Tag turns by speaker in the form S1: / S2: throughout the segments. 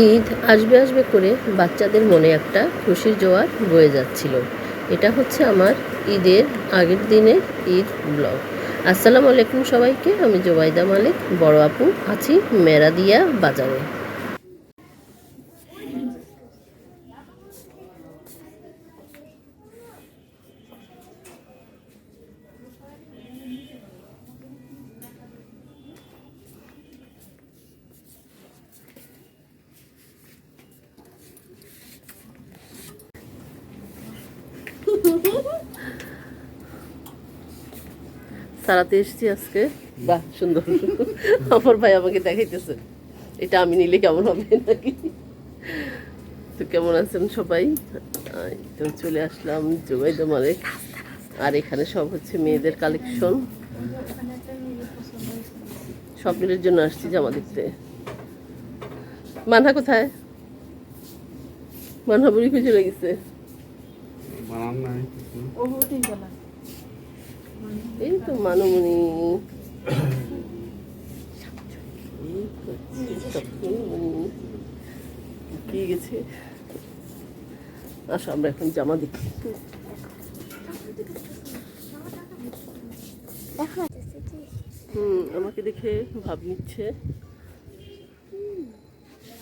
S1: ঈদ আসবে আসবে করে বাচ্চাদের মনে একটা খুশির জোয়ার বয়ে যাচ্ছিল। এটা হচ্ছে আমার ঈদের আগের দিনের ঈদ ব্লগ। আসসালামু আলাইকুম সবাইকে, আমি জোবাইদা মালিক, বড় আপু, আছি মেরাদিয়া বাজারে। সারাতে এসেছি আজকে। বাহ, সুন্দর। আমার ভাই আমাকে দেখাইতেছে এটা আমি নিলে কেমন হবে নাকি। তো কেমন আছেন সবাই? তো চলে আসলাম জোবাইদা মালিক, আর এখানে সব হচ্ছে মেয়েদের কালেকশন। স্বপ্নের জন্য আসছি জামা দেখতে। মানহা কোথায়? মানহা বুড়ি খুঁজে লেগেছে। এই তো মানমণি কি গেছে। আসো আমরা এখন জামা দেখি। আমাকে দেখে ভাব নিচ্ছে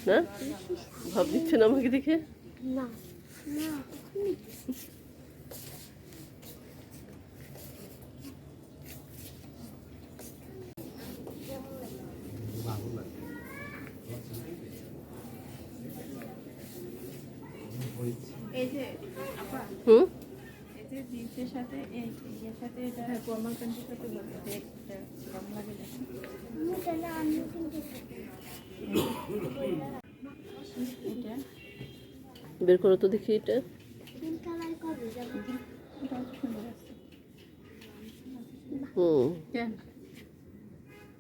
S1: না? ভাব নিচ্ছে না আমাকে দেখে?
S2: জিন্সের সাথে এই এর সাথে এটা ফর্মাল প্যান্টের সাথে বলতে এটা কম লাগে না। এটা
S1: বের করো তো দেখি। এটা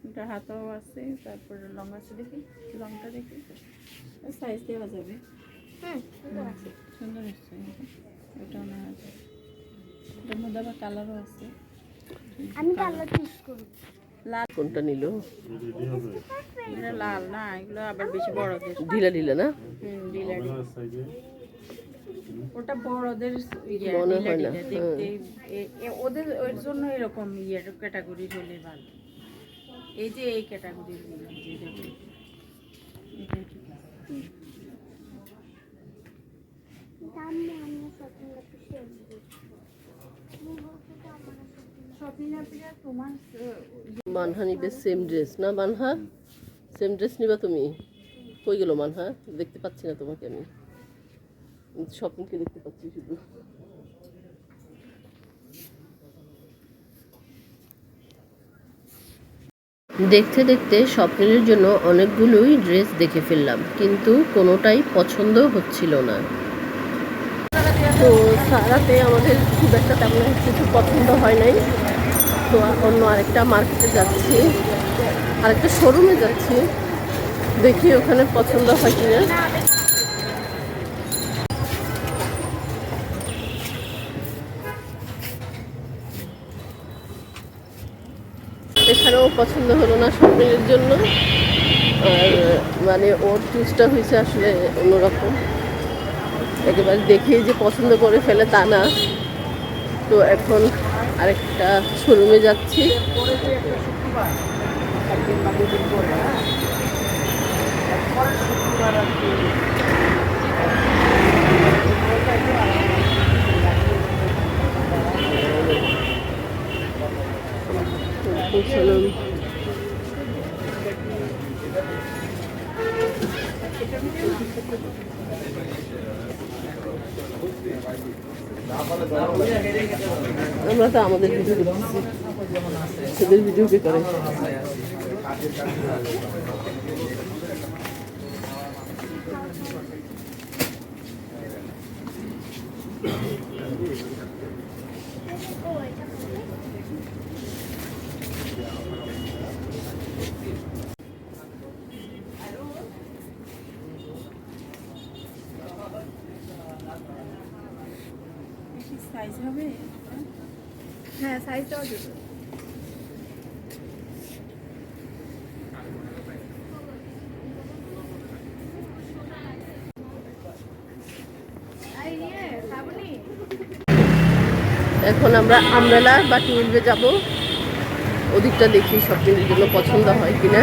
S2: এটা হাতও আছে, তারপর লং আছে, দেখি লংটা দেখি সাইজ দেওয়া যাবে। সুন্দর হচ্ছে এটা না আছে, এটার মধ্যে আবার কালারও আছে।
S3: আমি কালার চুজ করব।
S2: লাল
S1: কোনটা নিল?
S2: এটা লাল না, এগুলো আবার বেশি বড়দের।
S1: ঢিলা ঢিলা না?
S2: ঢিলা ঢিলা। ওটা বড়দের
S1: মনে হয় না।
S2: দেখতে ওদের ওর জন্য এরকম ক্যাটাগরি হলে ভালো। এই যে এই ক্যাটাগরির
S1: মানহা নিবে সেম ড্রেস না? মানহা সেম ড্রেস নিবা তুমি? কই গেল মানহা? দেখতে পাচ্ছি না তোমাকে আমি, স্বপ্নকে দেখতে পাচ্ছি শুধু। দেখতে দেখতে স্বপ্নের জন্য অনেকগুলোই ড্রেস দেখে ফেললাম, কিন্তু কোনোটাই পছন্দ হচ্ছিল না। তো সারাতে আমাদের খুব একটা তেমন কিছু পছন্দ হয় নাই। তো অন্য আরেকটা মার্কেটে যাচ্ছি, আরেকটা শোরুমে যাচ্ছি, দেখি ওখানে পছন্দ হয় কিনা। এখানেও পছন্দ হলো না শপিংয়ের জন্য, আর মানে ওর চুজটা হয়েছে আসলে অন্যরকম, একেবারে দেখেই যে পছন্দ করে ফেলে তা না। তো এখন আরেকটা শোরুমে যাচ্ছি। আমরা তো আমাদের ভিডিও করতেছি, সেদের ভিডিও কে করে?
S2: সাইজ হবে? হ্যাঁ, সাইজটাও দেবো।
S1: এখন আমরা আমরেলা বা টুয়েলভে যাব, ওদিকটা দেখি শপিংয়ের জন্য পছন্দ হয় কিনা।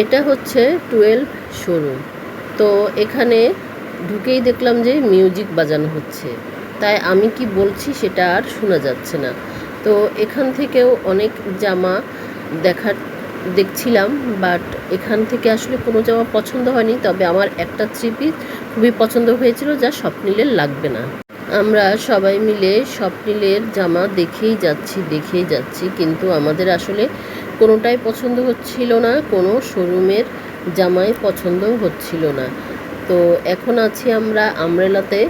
S1: এটা হচ্ছে 12 শোরুম। তো এখানে ঢুকেই দেখলাম যে মিউজিক বাজানো হচ্ছে, তাই আমি কি বলছি সেটা আর শোনা যাচ্ছে না। তো এখান থেকেও অনেক জামা দেখছিলাম, বাট এখান থেকে আসলে কোনো জামা পছন্দ হয়নি। তবে আমার একটা থ্রি পিস খুবই পছন্দ হয়েছিল, যা স্বপ্নিলের লাগবে না। আমরা সবাই মিলে স্বপ্নিলের জামা দেখেই যাচ্ছি, কিন্তু আমাদের আসলে কোনোটাই পছন্দ হচ্ছিল না, কোনো শোরুমের জামাই পছন্দ হচ্ছিল না। তো এখন আছি আমরা আমরেলাতে।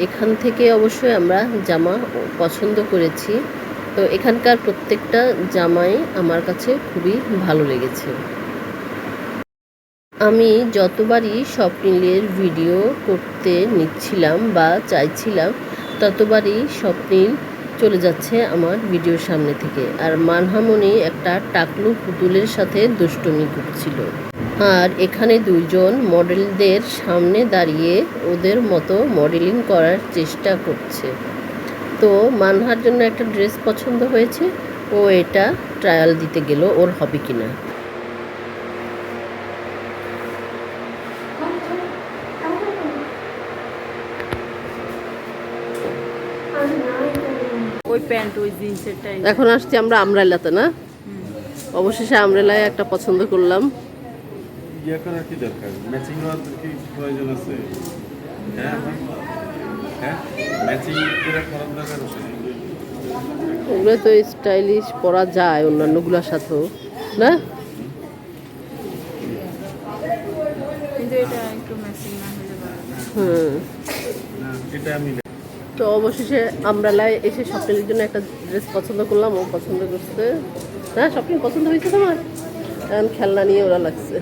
S1: এখান থেকে অবশ্যই আমরা জামা পছন্দ করেছি। তো এখানকার প্রত্যেকটা জামাই আমার কাছে খুবই ভালো লেগেছে। আমি যতবারই স্বপ্নিলের ভিডিও করতে নিচ্ছিলাম বা চাইছিলাম, ততবারই স্বপ্নিল চলে যাচ্ছে আমার ভিডিওর সামনে থেকে। আর মানহামনি একটা টাকলু পুতুলের সাথে দুষ্টুমি করছিল। আর এখানে দুইজন মডেলদের সামনে দাঁড়িয়ে ওদের মতো মডেলিং করার চেষ্টা করছে। তো মানহার জন্য একটা ড্রেস পছন্দ হয়েছে, ও এটা ট্রায়াল দিতে গেল ওর হবে কিনা।
S2: ওই প্যান্ট ওই জিন্সেরটাই।
S1: এখন আসছি আমরা আমরেলাতে না, অবশেষে আমরেলায় একটা পছন্দ করলাম।
S4: ইয়া করার কি দরকার? ম্যাচিং হওয়ার কি প্রয়োজন আছে? হ্যাঁ হ্যাঁ, ম্যাচিং করে করার দরকার আছে।
S1: ওগুলো তো স্টাইলিশ পরা যায় অন্যান্যগুলোর সাথেও না।
S2: কিন্তু এটা একটু ম্যাচিং না হলে ভালো।
S4: না, এটা আমি
S1: তো অবশেষে আমরেলায় এসে শপিংয়ের জন্য একটা ড্রেস পছন্দ করলাম, ও পছন্দ করছে। হ্যাঁ, শপিং পছন্দ হয়েছে তোমার? এখন খেলনা নিয়ে ওরা লাগছে।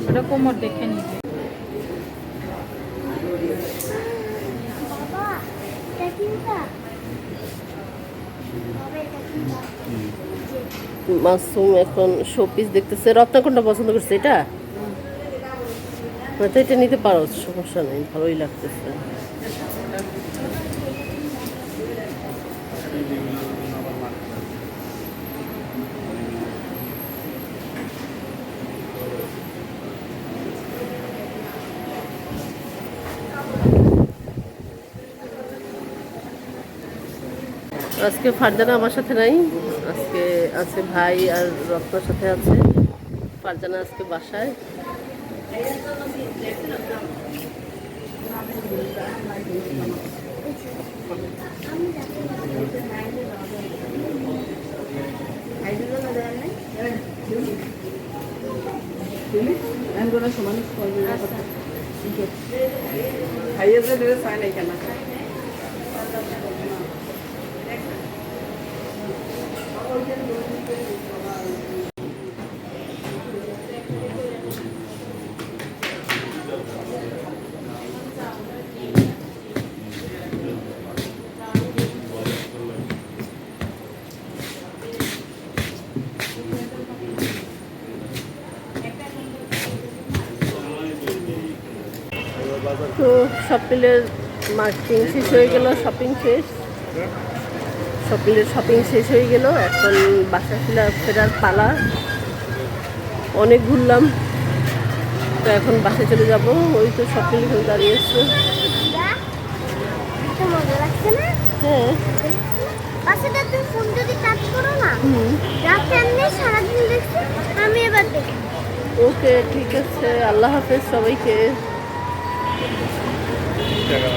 S2: ওটা কোমর দেখে নিবে।
S3: বাবা এটা কি ওটা? বাবা এটা কি?
S1: মাসুম এখন শোপিস দেখতেছে। রত্না কোনটা পছন্দ করছে? এটা তো এটা নিতে পারো, সমস্যা নেই, ভালোই লাগতেছে। আজকে ফারজানা আমার সাথে নাই, আজকে আছে ভাই আর রত্নার সাথে আছে। ফারজানা আজকে বাসায়। তো শপিংয়ের মার্কেটিং শেষ হয়ে গেল, শপিং শেষ হয়ে গেল। এখন বাসা ফেরার পালা। অনেক ঘুরলাম, তো এখন বাসায় চলে যাব। ওই তো শপিং এখানে দাঁড়িয়েছে।
S3: এটা মজা লাগছে না?
S1: হ্যাঁ,
S3: বাসাটা তুমি ফোন যদি টাচ করো না, রাতে এমনি সারাদিন দেখছি, আমি এবার দেখি।
S1: ওকে, ঠিক আছে, আল্লাহ হাফেজ সবাইকে।
S4: টাকা